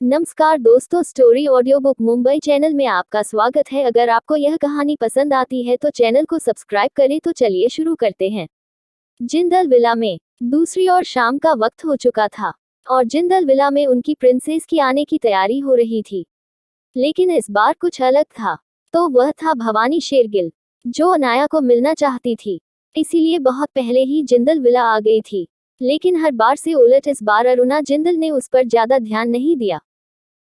नमस्कार दोस्तों, story audio book Mumbai channel में आपका स्वागत है। अगर आपको यह कहानी पसंद आती है तो चैनल को सब्सक्राइब करें। तो चलिए शुरू करते हैं। जिंदल विला में दूसरी ओर शाम का वक्त हो चुका था और जिंदल विला में उनकी प्रिंसेस की आने की तैयारी हो रही थी। लेकिन इस बार कुछ अलग था। तो वह था भवानी शेरगिल, जो अनाया को मिलना चाहती थी। इसीलिए बहुत पहले ही जिंदल विला आ गई थी। लेकिन हर बार से उलट इस बार अरुणा जिंदल ने उस पर ज्यादा ध्यान नहीं दिया।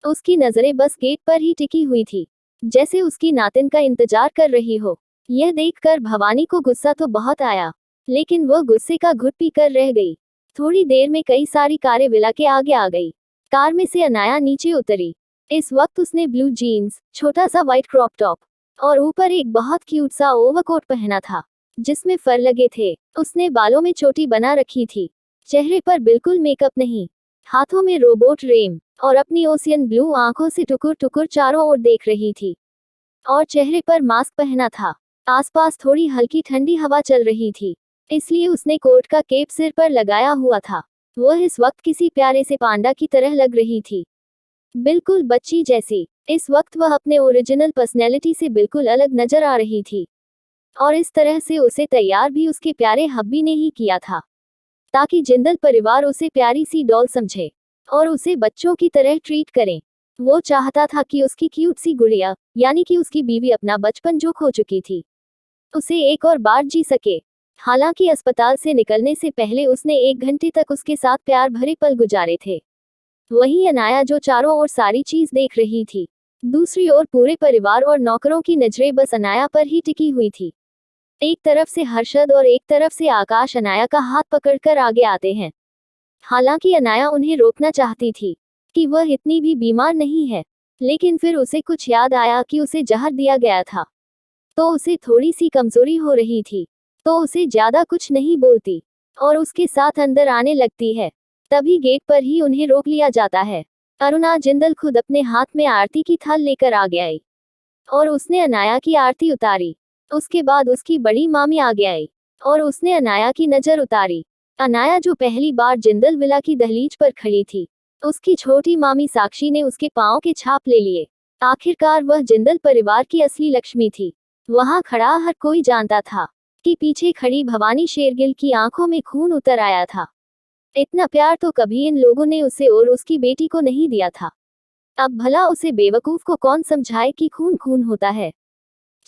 उसकी नजरें बस गेट पर ही टिकी हुई थी, जैसे उसकी नातिन का इंतजार कर रही हो। यह देखकर भवानी को गुस्सा तो बहुत आया, लेकिन वह गुस्से का घुट पी कर रह गई। थोड़ी देर में कई सारी कारें विला के आगे आ गई। कार में से अनाया नीचे उतरी। इस वक्त उसने ब्लू जीन्स, छोटा सा व्हाइट क्रॉप टॉप और ऊपर एक बहुत क्यूट सा ओवरकोट पहना था, जिसमें फर लगे थे। उसने बालों में चोटी बना रखी थी, चेहरे पर बिल्कुल मेकअप नहीं, हाथों में रोबोट रेम और अपनी ओशियन ब्लू आंखों से टुकुर टुकुर चारों ओर देख रही थी और चेहरे पर मास्क पहना था। आसपास थोड़ी हल्की ठंडी हवा चल रही थी, इसलिए उसने कोट का केप सिर पर लगाया हुआ था। वह इस वक्त किसी प्यारे से पांडा की तरह लग रही थी, बिल्कुल बच्ची जैसी। इस वक्त वह अपने ओरिजिनल पर्सनैलिटी से बिल्कुल अलग नजर आ रही थी और इस तरह से उसे तैयार भी उसके प्यारे हब्बी ने ही किया था, ताकि जिंदल परिवार उसे प्यारी सी डॉल समझे और उसे बच्चों की तरह ट्रीट करें। वो चाहता था कि उसकी क्यूट सी गुड़िया, यानी कि उसकी बीवी, अपना बचपन जो खो चुकी थी, उसे एक और बार जी सके। हालांकि अस्पताल से निकलने से पहले उसने 1 घंटे तक उसके साथ प्यार भरे पल गुजारे थे। वहीं अनाया जो चारों ओर सारी चीज देख रही थी, दूसरी ओर पूरे परिवार और नौकरों की नजरें बस अनाया पर ही टिकी हुई थी। एक तरफ से हर्षद और एक तरफ से आकाश अनाया का हाथ पकड़कर आगे आते हैं। हालांकि अनाया उन्हें रोकना चाहती थी कि वह इतनी भी बीमार नहीं है, लेकिन फिर उसे कुछ याद आया कि उसे जहर दिया गया था, तो उसे थोड़ी सी कमजोरी हो रही थी। तो उसे ज्यादा कुछ नहीं बोलती और उसके साथ अंदर आने लगती है। तभी गेट पर ही उन्हें रोक लिया जाता है। अरुणा जिंदल खुद अपने हाथ में आरती की थाल लेकर आगे आई और उसने अनाया की आरती उतारी। उसके बाद उसकी बड़ी मामी आगे आई और उसने अनाया की नजर उतारी। अनाया जो पहली बार जिंदल विला की दहलीज पर खड़ी थी, उसकी छोटी मामी साक्षी ने उसके पांव के छाप ले लिए। आखिरकार वह जिंदल परिवार की असली लक्ष्मी थी। वहां खड़ा हर कोई जानता था कि पीछे खड़ी भवानी शेरगिल की आंखों में खून उतर आया था। इतना प्यार तो कभी इन लोगों ने उसे और उसकी बेटी को नहीं दिया था। अब भला उसे बेवकूफ को कौन समझाए कि खून खून होता है,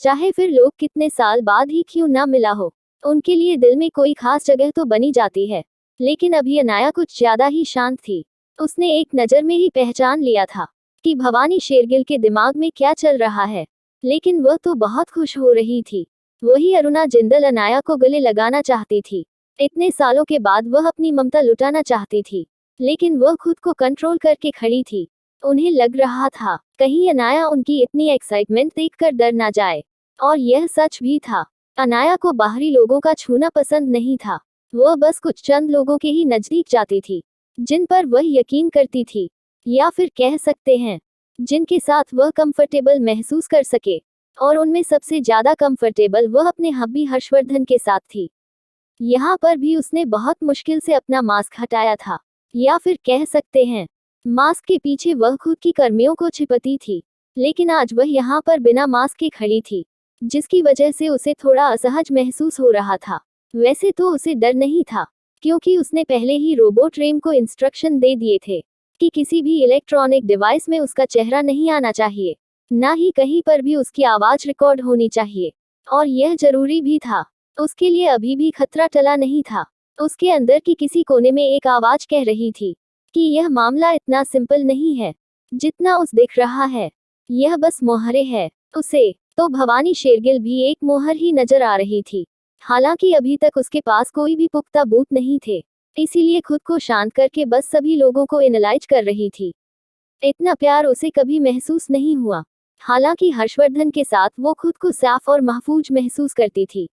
चाहे फिर लोग कितने साल बाद ही क्यों ना मिला हो, उनके लिए दिल में कोई खास जगह तो बनी जाती है। लेकिन अभी अनाया कुछ ज्यादा ही शांत थी। उसने एक नजर में ही पहचान लिया था कि भवानी शेरगिल के दिमाग में क्या चल रहा है। लेकिन वह तो बहुत खुश हो रही थी। वही अरुणा जिंदल अनाया को गले लगाना चाहती थी। इतने सालों के बाद वह अपनी ममता लुटाना चाहती थी, लेकिन वह खुद को कंट्रोल करके खड़ी थी। उन्हें लग रहा था कहीं अनाया उनकी इतनी एक्साइटमेंट देखकर डर ना जाए। और यह सच भी था। अनाया को बाहरी लोगों का छूना पसंद नहीं था। वह बस कुछ चंद लोगों के ही नजदीक जाती थी, जिन पर वह यकीन करती थी, या फिर कह सकते हैं जिनके साथ वह कंफर्टेबल महसूस कर सके। और उनमें सबसे ज्यादा कंफर्टेबल वह अपने हब्बी हर्षवर्धन के साथ थी। यहाँ पर भी उसने बहुत मुश्किल से अपना मास्क हटाया था, या फिर कह सकते हैं मास्क के पीछे वह खुद की कर्मियों को छिपती थी। लेकिन आज वह यहाँ पर बिना मास्क के खड़ी थी, जिसकी वजह से उसे थोड़ा असहज महसूस हो रहा था। वैसे तो उसे डर नहीं था, क्योंकि उसने पहले ही रोबोट रेम को इंस्ट्रक्शन दे दिए थे कि किसी भी इलेक्ट्रॉनिक डिवाइस में उसका चेहरा नहीं आना चाहिए, ना ही कहीं पर भी उसकी आवाज रिकॉर्ड होनी चाहिए। और यह जरूरी भी था। उसके लिए अभी भी खतरा टला नहीं था। उसके अंदर की किसी कोने में एक आवाज कह रही थी कि यह मामला इतना सिंपल नहीं है जितना उस दिख रहा है। यह बस मोहरे है। उसे तो भवानी शेरगिल भी एक मोहर ही नजर आ रही थी। हालांकि अभी तक उसके पास कोई भी पुख्ता बूत नहीं थे, इसीलिए खुद को शांत करके बस सभी लोगों को एनालाइज कर रही थी। इतना प्यार उसे कभी महसूस नहीं हुआ। हालांकि हर्षवर्धन के साथ वो खुद को साफ और महफूज महसूस करती थी,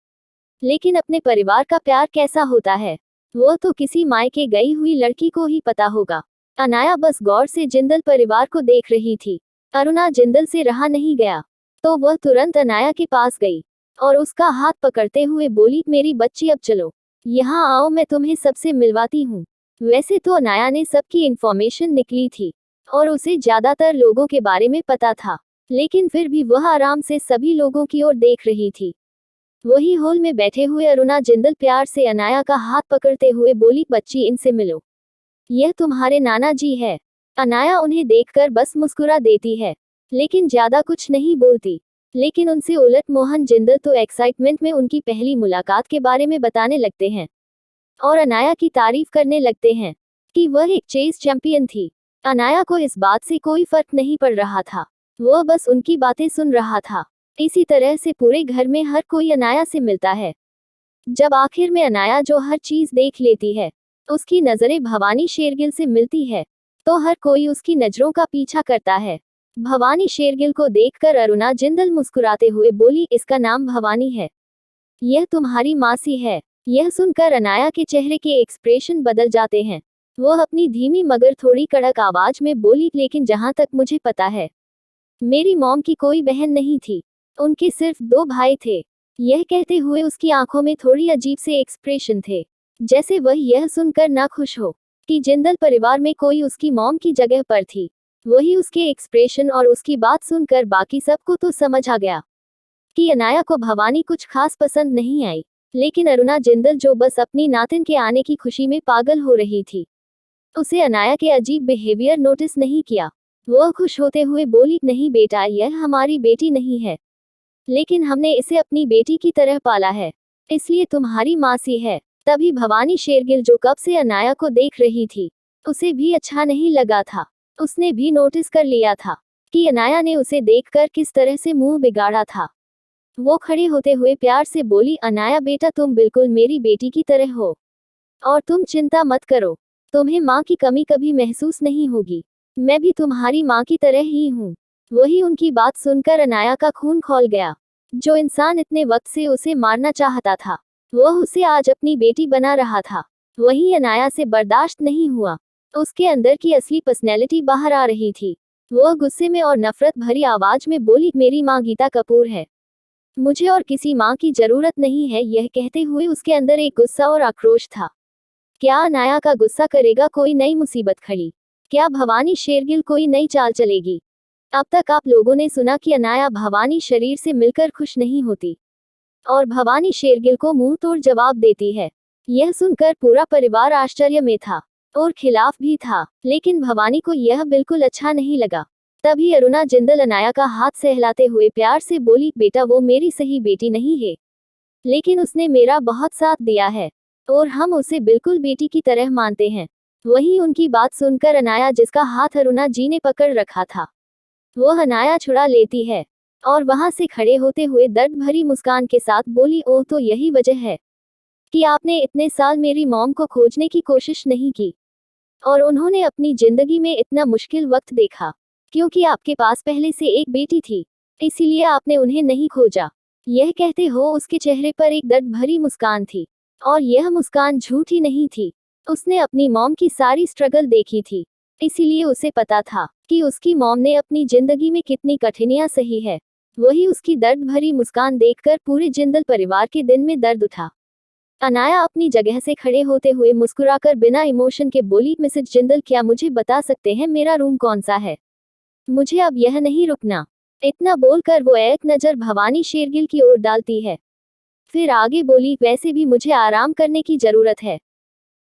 लेकिन अपने परिवार का प्यार कैसा होता है, वो तो किसी मायके गई हुई लड़की को ही पता होगा। अनाया बस गौर से जिंदल परिवार को देख रही थी। अरुणा जिंदल से रहा नहीं गया, तो वह तुरंत अनाया के पास गई और उसका हाथ पकड़ते हुए बोली, मेरी बच्ची अब चलो, यहाँ आओ, मैं तुम्हें सबसे मिलवाती हूँ। वैसे तो अनाया ने सबकी इंफॉर्मेशन निकली थी और उसे ज्यादातर लोगों के बारे में पता था, लेकिन फिर भी वह आराम से सभी लोगों की ओर देख रही थी। वही हॉल में बैठे हुए अरुणा जिंदल प्यार से अनाया का हाथ पकड़ते हुए बोली, बच्ची इनसे मिलो, यह तुम्हारे नाना जी है। अनाया उन्हें देखकर बस मुस्कुरा देती है, लेकिन ज्यादा कुछ नहीं बोलती। लेकिन उनसे उलट मोहन जिंदल तो एक्साइटमेंट में उनकी पहली मुलाकात के बारे में बताने लगते हैं और अनाया की तारीफ करने लगते हैं कि वह एक चेस चैंपियन थी। अनाया को इस बात से कोई फर्क नहीं पड़ रहा था, वह बस उनकी बातें सुन रहा था। इसी तरह से पूरे घर में हर कोई अनाया से मिलता है। जब आखिर में अनाया जो हर चीज देख लेती है, उसकी नजरें भवानी शेरगिल से मिलती है, तो हर कोई उसकी नजरों का पीछा करता है। भवानी शेरगिल को देखकर अरुणा जिंदल मुस्कुराते हुए बोली, इसका नाम भवानी है, यह तुम्हारी मासी है। यह सुनकर अनाया के चेहरे के एक्सप्रेशन बदल जाते हैं। वह अपनी धीमी मगर थोड़ी कड़क आवाज में बोली, लेकिन जहां तक मुझे पता है, मेरी मॉम की कोई बहन नहीं थी, उनके सिर्फ 2 भाई थे। यह कहते हुए उसकी आंखों में थोड़ी अजीब से एक्सप्रेशन थे, जैसे वह यह सुनकर ना खुश हो कि जिंदल परिवार में कोई उसकी मॉम की जगह पर थी। वही उसके एक्सप्रेशन और उसकी बात सुनकर बाकी सबको तो समझ आ गया कि अनाया को भवानी कुछ खास पसंद नहीं आई। लेकिन अरुणा जिंदल जो बस अपनी नातिन के आने की खुशी में पागल हो रही थी, उसे अनाया के अजीब बिहेवियर नोटिस नहीं किया। वह खुश होते हुए बोली, नहीं बेटा, यह हमारी बेटी नहीं है, लेकिन हमने इसे अपनी बेटी की तरह पाला है, इसलिए तुम्हारी मासी है। तभी भवानी शेरगिल जो कब से अनाया को देख रही थी, उसे भी अच्छा नहीं लगा था। उसने भी नोटिस कर लिया था कि अनाया ने उसे देखकर किस तरह से मुंह बिगाड़ा था। वो खड़े होते हुए प्यार से बोली, अनाया बेटा, तुम बिल्कुल मेरी बेटी की तरह हो और तुम चिंता मत करो, तुम्हें माँ की कमी कभी महसूस नहीं होगी। मैं भी तुम्हारी माँ की तरह ही हूँ। वही उनकी बात सुनकर अनाया का खून खौल गया। जो इंसान इतने वक्त से उसे मारना चाहता था, वह उसे आज अपनी बेटी बना रहा था। वही अनाया से बर्दाश्त नहीं हुआ। उसके अंदर की असली पर्सनैलिटी बाहर आ रही थी। वह गुस्से में और नफरत भरी आवाज में बोली, मेरी माँ गीता कपूर है, मुझे और किसी माँ की जरूरत नहीं है। यह कहते हुए उसके अंदर एक गुस्सा और आक्रोश था। क्या अनाया का गुस्सा करेगा कोई नई मुसीबत खड़ी? क्या भवानी शेरगिल कोई नई चाल चलेगी? अब तक आप लोगों ने सुना कि अनाया भवानी शरीर से मिलकर खुश नहीं होती और भवानी शेरगिल को मुंह तोड़ जवाब देती है। यह सुनकर पूरा परिवार आश्चर्य में था और खिलाफ भी था, लेकिन भवानी को यह बिल्कुल अच्छा नहीं लगा। तभी अरुणा जिंदल अनाया का हाथ सहलाते हुए प्यार से बोली, बेटा, वो मेरी सही बेटी नहीं है, लेकिन उसने मेरा बहुत साथ दिया है और हम उसे बिल्कुल बेटी की तरह मानते हैं। वही उनकी बात सुनकर अनाया, जिसका हाथ अरुणा जी ने पकड़ रखा था, वह अनाया छुड़ा लेती है और वहां से खड़े होते हुए दर्द भरी मुस्कान के साथ बोली, ओह, तो यही वजह है कि आपने इतने साल मेरी मॉम को खोजने की कोशिश नहीं की और उन्होंने अपनी जिंदगी में इतना मुश्किल वक्त देखा, क्योंकि आपके पास पहले से एक बेटी थी, इसीलिए आपने उन्हें नहीं खोजा। यह कहते हो उसके चेहरे पर एक दर्द भरी मुस्कान थी और यह मुस्कान झूठी नहीं थी। उसने अपनी मॉम की सारी स्ट्रगल देखी थी, इसीलिए उसे पता था कि उसकी मॉम ने अपनी जिंदगी में कितनी कठिनाइयां सही है। वही उसकी दर्द भरी मुस्कान देखकर पूरे जिंदल परिवार के दिल में दर्द उठा। अनाया अपनी जगह से खड़े होते हुए मुस्कुराकर बिना इमोशन के बोली, मिसेज जिंदल, क्या मुझे बता सकते हैं मेरा रूम कौन सा है? मुझे अब यह नहीं रुकना। इतना बोलकर वो एक नजर भवानी शेरगिल की ओर डालती है, फिर आगे बोली, वैसे भी मुझे आराम करने की जरूरत है,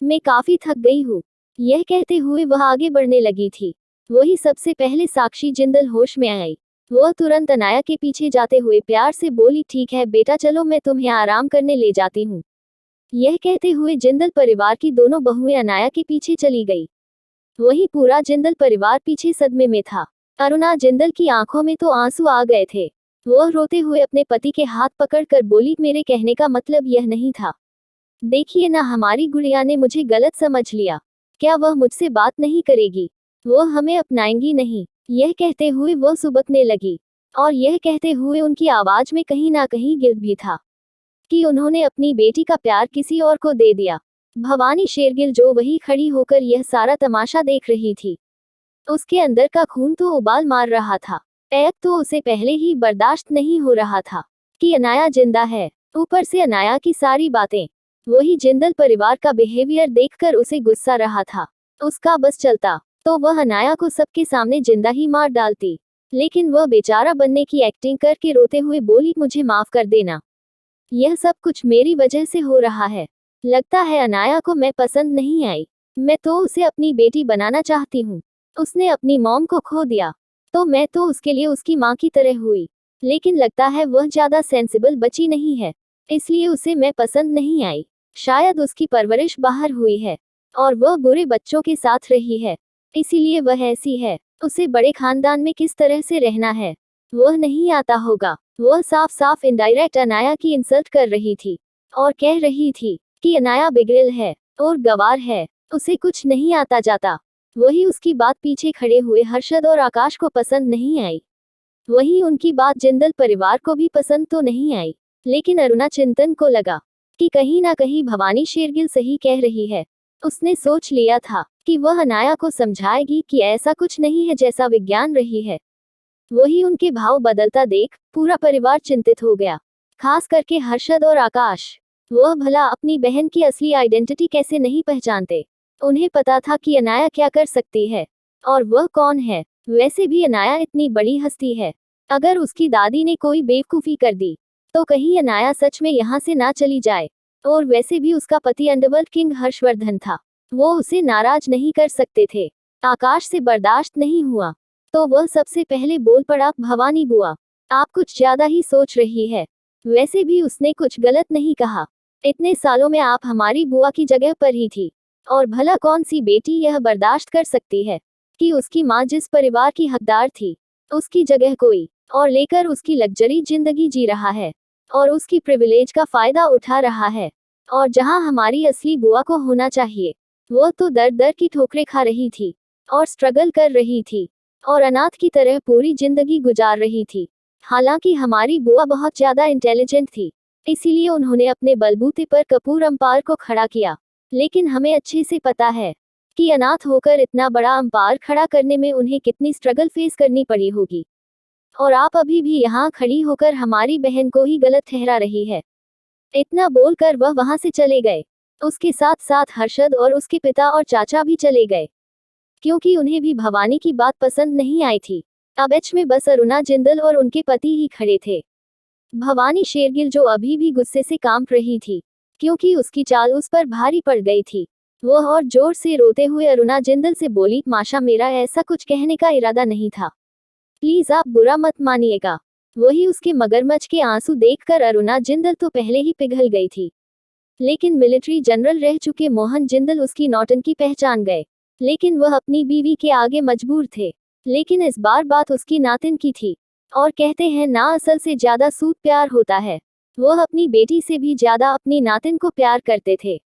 मैं काफी थक गई हूँ। यह कहते हुए वह आगे बढ़ने लगी थी। वही सबसे पहले साक्षी जिंदल होश में आई। वह तुरंत अनाया के पीछे जाते हुए प्यार से बोली, ठीक है बेटा, चलो मैं तुम्हें आराम करने ले जाती हूँ। यह कहते हुए जिंदल परिवार की दोनों बहुएं अनाया के पीछे चली गई। वही पूरा जिंदल परिवार पीछे सदमे में था। अरुणा जिंदल की आंखों में तो आंसू आ गए थे। वह रोते हुए अपने पति के हाथ पकड़कर बोली, मेरे कहने का मतलब यह नहीं था। देखिए ना, हमारी गुड़िया ने मुझे गलत समझ लिया। क्या वह मुझसे बात नहीं करेगी? वह हमें अपनाएंगी नहीं? यह कहते हुए वह सुबकने लगी और यह कहते हुए उनकी आवाज में कहीं ना कहीं गिल्ट भी था कि उन्होंने अपनी बेटी का प्यार किसी और को दे दिया। भवानी शेरगिल जो वही खड़ी होकर यह सारा तमाशा देख रही थी, उसके अंदर का खून तो उबाल मार रहा था। एक तो उसे पहले ही बर्दाश्त नहीं हो रहा था कि अनाया जिंदा है, ऊपर से अनाया की सारी बातें, वही जिंदल परिवार का बिहेवियर देखकर उसे गुस्सा रहा था। उसका बस चलता तो वह अनाया को सबके सामने जिंदा ही मार डालती। लेकिन वह बेचारा बनने की एक्टिंग करके रोते हुए बोली, मुझे माफ कर देना, यह सब कुछ मेरी वजह से हो रहा है। लगता है अनाया को मैं पसंद नहीं आई। मैं तो उसे अपनी बेटी बनाना चाहती हूँ। उसने अपनी मॉम को खो दिया, तो मैं तो उसके लिए उसकी माँ की तरह हुई। लेकिन लगता है वह ज्यादा सेंसिबल बची नहीं है, इसलिए उसे मैं पसंद नहीं आई। शायद उसकी परवरिश बाहर हुई है और वह बुरे बच्चों के साथ रही है, इसीलिए वह ऐसी है। उसे बड़े खानदान में किस तरह से रहना है वह नहीं आता होगा। वह साफ साफ इनडायरेक्ट अनाया की इंसल्ट कर रही थी और कह रही थी कि अनाया बिगड़ल है और गवार है, उसे कुछ नहीं आता जाता। वही उसकी बात पीछे खड़े हुए हर्षद और आकाश को पसंद नहीं आई। वही उनकी बात जिंदल परिवार को भी पसंद तो नहीं आई। लेकिन अरुणा चिंतन को लगा कि कहीं ना कहीं भवानी शेरगिल सही कह रही है। उसने सोच लिया था कि वह अनाया को समझाएगी कि ऐसा कुछ नहीं है जैसा विज्ञान रही है। वही उनके भाव बदलता देख पूरा परिवार चिंतित हो गया, खास करके हर्षद और आकाश। वह भला अपनी बहन की असली आइडेंटिटी कैसे नहीं पहचानते। उन्हें पता था कि अनाया क्या कर सकती है और वह कौन है। वैसे भी अनाया इतनी बड़ी हस्ती है, अगर उसकी दादी ने कोई बेवकूफ़ी कर दी तो कहीं अनाया सच में यहाँ से ना चली जाए। और वैसे भी उसका पति अंडरवर्ल्ड किंग हर्षवर्धन था, वो उसे नाराज नहीं कर सकते थे। आकाश से बर्दाश्त नहीं हुआ तो वह सबसे पहले बोल पड़ा, भवानी बुआ, आप कुछ ज्यादा ही सोच रही है। वैसे भी उसने कुछ गलत नहीं कहा। इतने सालों में आप हमारी बुआ की जगह पर ही थी, और भला कौन सी बेटी यह बर्दाश्त कर सकती है कि उसकी माँ जिस परिवार की हकदार थी उसकी जगह कोई और लेकर उसकी लग्जरी जिंदगी जी रहा है और उसकी प्रिविलेज का फायदा उठा रहा है। और जहाँ हमारी असली बुआ को होना चाहिए वह तो दर दर की ठोकरें खा रही थी और स्ट्रगल कर रही थी और अनाथ की तरह पूरी जिंदगी गुजार रही थी। हालांकि हमारी बुआ बहुत ज्यादा इंटेलिजेंट थी, इसीलिए उन्होंने अपने बलबूते पर कपूर अंपायर को खड़ा किया। लेकिन हमें अच्छे से पता है कि अनाथ होकर इतना बड़ा अंपायर खड़ा करने में उन्हें कितनी स्ट्रगल फेस करनी पड़ी होगी। और आप अभी भी यहाँ खड़ी होकर हमारी बहन को ही गलत ठहरा रही है। इतना बोलकर वह वहां से चले गए। उसके साथ साथ हर्षद और उसके पिता और चाचा भी चले गए, क्योंकि उन्हें भी भवानी की बात पसंद नहीं आई थी। अब एच में बस अरुणा जिंदल और उनके पति ही खड़े थे। भवानी शेरगिल जो अभी भी गुस्से से कांप रही थी, क्योंकि उसकी चाल उस पर भारी पड़ गई थी। वह और जोर से रोते हुए अरुणा जिंदल से बोली, माशा, मेरा ऐसा कुछ कहने का इरादा नहीं था, प्लीज आप बुरा मत मानिएगा। वही उसके मगरमच्छ के आंसू देखकर अरुणा जिंदल तो पहले ही पिघल गई थी, लेकिन मिलिट्री जनरल रह चुके मोहन जिंदल उसकी नौटंकी पहचान गए। लेकिन वह अपनी बीवी के आगे मजबूर थे। लेकिन इस बार बात उसकी नातिन की थी, और कहते हैं ना, असल से ज्यादा सूद प्यार होता है। वह अपनी बेटी से भी ज्यादा अपनी नातिन को प्यार करते थे।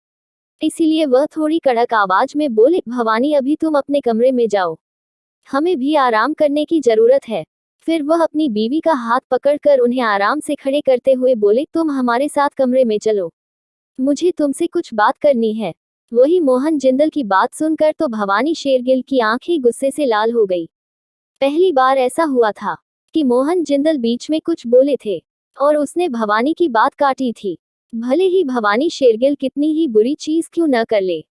इसीलिए वह थोड़ी कड़क आवाज में बोले, भवानी अभी तुम अपने कमरे में जाओ, हमें भी आराम करने की जरूरत है। फिर वह अपनी बीवी का हाथ पकड़कर उन्हें आराम से खड़े करते हुए बोले, तुम हमारे साथ कमरे में चलो, मुझे तुमसे कुछ बात करनी है। वही मोहन जिंदल की बात सुनकर तो भवानी शेरगिल की आंखें गुस्से से लाल हो गई। पहली बार ऐसा हुआ था कि मोहन जिंदल बीच में कुछ बोले थे और उसने भवानी की बात काटी थी। भले ही भवानी शेरगिल कितनी ही बुरी चीज क्यों न कर ले,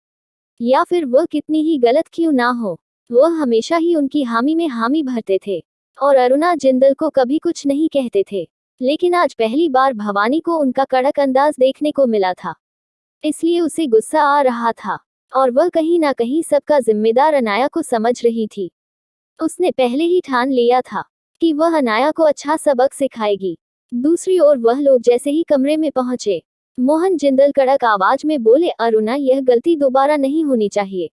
या फिर वह कितनी ही गलत क्यों ना हो, वह हमेशा ही उनकी हामी में हामी भरते थे और अरुणा जिंदल को कभी कुछ नहीं कहते थे। लेकिन आज पहली बार भवानी को उनका कड़क अंदाज देखने को मिला था, इसलिए उसे गुस्सा आ रहा था और वह कहीं ना कहीं सबका जिम्मेदार अनाया को समझ रही थी। उसने पहले ही ठान लिया था कि वह अनाया को अच्छा सबक सिखाएगी। दूसरी ओर वह लोग जैसे ही कमरे में पहुंचे, मोहन जिंदल कड़क आवाज में बोले, अरुणा, यह गलती दोबारा नहीं होनी चाहिए।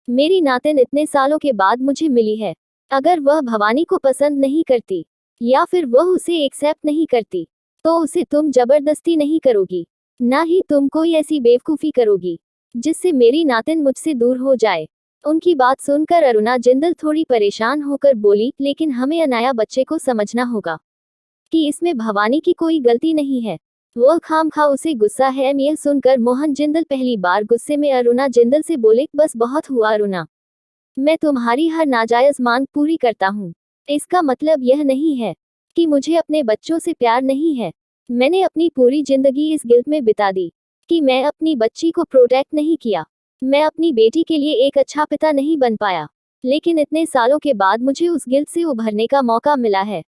मेरी नातिन इतने सालों के बाद मुझे मिली है, अगर वह भवानी को पसंद नहीं करती या फिर वह उसे एक्सेप्ट नहीं करती तो उसे तुम जबरदस्ती नहीं करोगी, ना ही तुम कोई ऐसी बेवकूफ़ी करोगी जिससे मेरी नातिन मुझसे दूर हो जाए। उनकी बात सुनकर अरुणा जिंदल थोड़ी परेशान होकर बोली, लेकिन हमें अनाया बच्चे को समझना होगा कि इसमें भवानी की कोई गलती नहीं है, वह खामखा उसे गुस्सा है। यह सुनकर मोहन जिंदल पहली बार गुस्से में अरुणा जिंदल से बोले, बस बहुत हुआ अरुणा, मैं तुम्हारी हर नाजायज मांग पूरी करता हूँ। इसका मतलब यह नहीं है कि मुझे अपने बच्चों से प्यार नहीं है। मैंने अपनी पूरी जिंदगी इस गिल्ट में बिता दी कि मैं अपनी बच्ची को प्रोटेक्ट नहीं किया, मैं अपनी बेटी के लिए एक अच्छा पिता नहीं बन पाया। लेकिन इतने सालों के बाद मुझे उस गिल्ट से उभरने का मौका मिला है।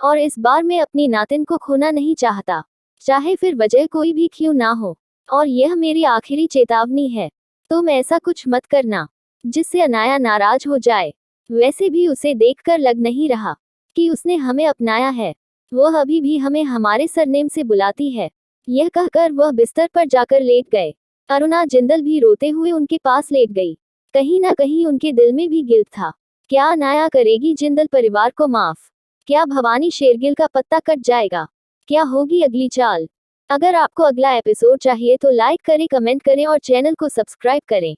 और इस बार मैं अपनी नातिन को खोना नहीं चाहता, चाहे फिर वजह कोई भी क्यों ना हो। और यह मेरी आखिरी चेतावनी है। तुम ऐसा कुछ मत करना जिससे अनाया नाराज हो जाए। वैसे भी उसे देखकर लग नहीं रहा कि उसने हमें अपनाया है। वह अभी भी हमें हमारे सरनेम से बुलाती है। यह कहकर वह बिस्तर पर जाकर लेट गए। अरुणा जिंदल भी रोते हुए उनके पास लेट गई। कहीं ना कहीं उनके दिल में भी गिल्ट था। क्या अनाया करेगी जिंदल परिवार को माफ? क्या भवानी शेरगिल का पत्ता कट जाएगा? क्या होगी अगली चाल? अगर आपको अगला एपिसोड चाहिए तो लाइक करें, कमेंट करें और चैनल को सब्सक्राइब करें।